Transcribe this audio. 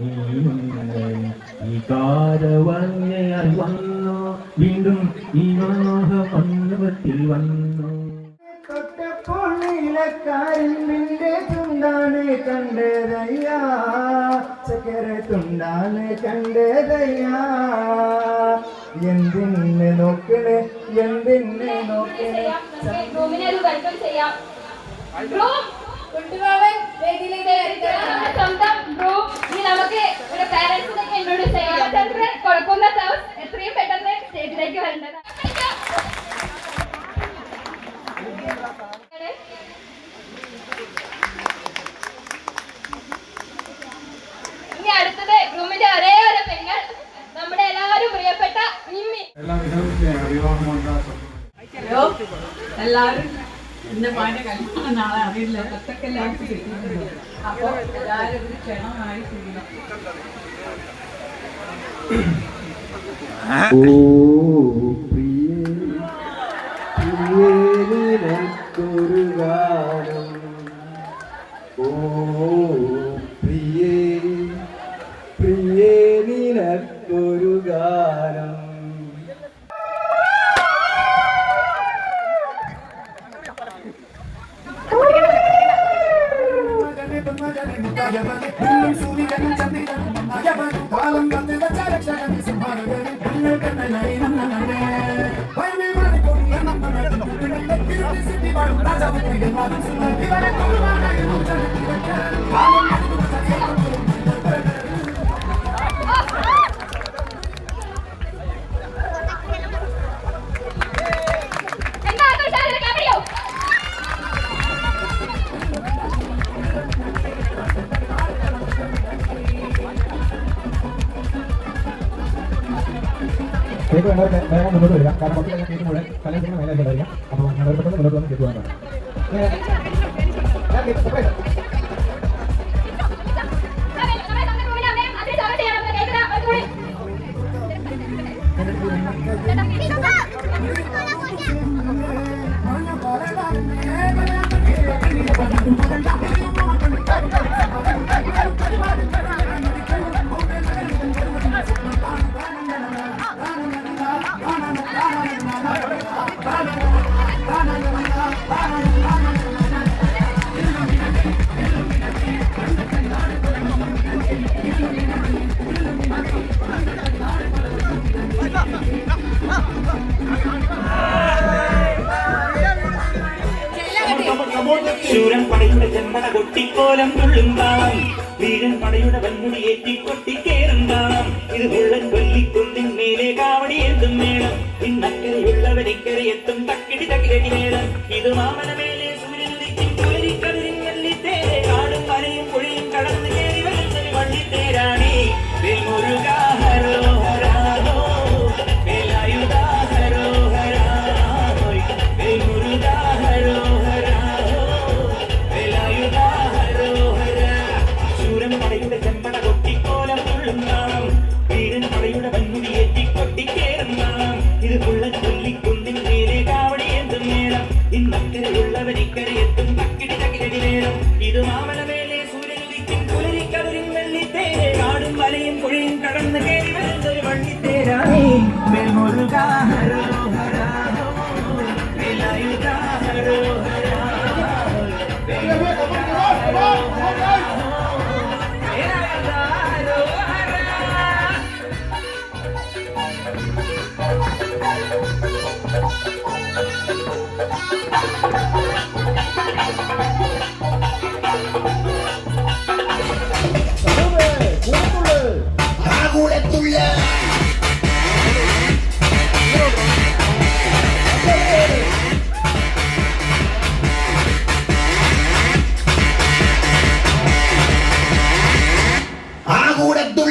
ഈ കാരവഞ്ഞയാൽ വന്നു വീണ്ടും ഈ മോഹമണ്ഡപത്തിൽ വന്നു. തൊട്ടപ്പോൾ നീലക്കാരിന്റെ തുണ്ടാണ് കണ്ടതയ്യാ, ചക്കര തുണ്ടാണ് കണ്ടതയ്യാ. എന്തിനെ നോക്കണേ എന്തിനെ നോക്കണേ. എത്രയും പെട്ടെന്ന് സ്റ്റേജിലേക്ക് വരേണ്ടത്. ഇനി അടുത്തത് ഗ്രൂമിന്റെ ഒരേ ഒരു പെങ്ങൾ, നമ്മുടെ എല്ലാവരും പ്രിയപ്പെട്ട മിമ്മി. ഹലോ എല്ലാവരും, എന്റെ മോന്റെ കല്യാണം നാളെ അറിയില്ല, അതൊക്കെ എല്ലാവർക്കും കിട്ടിയിട്ടുണ്ട്. അപ്പോൾ എല്ലാവരും ഒരു ക്ഷണമായി ചെയ്യണം. ഓ പ്രിയേ പ്രിയേ നിനക്കൊരു ഗാനം, ഓ പ്രിയേ പ്രിയേ നിനക്കൊരു ഗാനം. കേക്ക് വേണ്ടവർക്ക് വേഗം മുന്നോട്ട് വരിക. കാരണം പത്ത് കഴിഞ്ഞ കേക്ക് മുഴുവൻ കല്യാണത്തിന് മേലായിട്ട് വരിക. അപ്പോൾ വളരെ പെട്ടെന്ന് മുന്നോട്ട് വന്ന് കേക്ക് വാങ്ങാം. ശൂരൻ പടയുടെ ചെമ്പട കൊട്ടിക്കോലം തുള്ളുന്താം, വീരൻ പടയുടെ വൻമുടി ഏറ്റിക്കൊട്ടി കേറുന്താം. ഇത് ഉള്ളൻ കൊല്ലിക്കുന്നിൻ മേലെ കാവടി എന്തും വേണം, ഇന്നക്കരയുള്ളവരിക്കരെ എത്തും തക്കിടി തക്കിരടി വേണം. ഇത് മാമന മേലെ സൂര്യൻ ഉദിക്കും പുലരിക്കതിരിൻ വെള്ളിത്തേരെ, കാടും മലയും പുഴയും കടന്നു കയറി വരുന്നൊരു വള്ളിത്തേരാണി. വെൽമുരുകാ ഹരോ ഹരാഹോ, വേലായുധാ ഹരോ ഹരാഹോ, വെൽമുരുകാ ഹരോ ഹരാഹോ, വേലായുധാ ഹരോ ഹരാ. ശൂരൻ പടയുടെ ചെമ്പട കൊട്ടിക്കോലം തുള്ളുന്നാം, വീരൻ പടയുടെ വൻമുടി ഏറ്റിക്കൊട്ടി കേറുന്നാം. ഇത് പുള്ളൻ കൊല്ലിക്കുന്നിൻ മേലെ കാവടി എന്തും നേരം, ഇന്നക്കരയുള്ളവരിക്കരെ എത്തും തക്കിടി തകിരടി നേരം. ഇത് മാമല മേലെ സൂര്യൻ ഉദിക്കും പുലരിക്കതിരിൻ വെള്ളിത്തേരെ, കാടും മലയും പുഴയും കടന്നു കയറി വരുന്നൊരു വള്ളിത്തേരാണി. വെൽമുരുകാ ഹരോ ഹരാഹോ, വേലായുധാ ഹരോ ഹരാഹോ, വേൽമുരുകാ ഹരോ ഹരാഹോ, വേലായുധാ ഹരോ ഹരാ. ആകൂടത്തുള്ള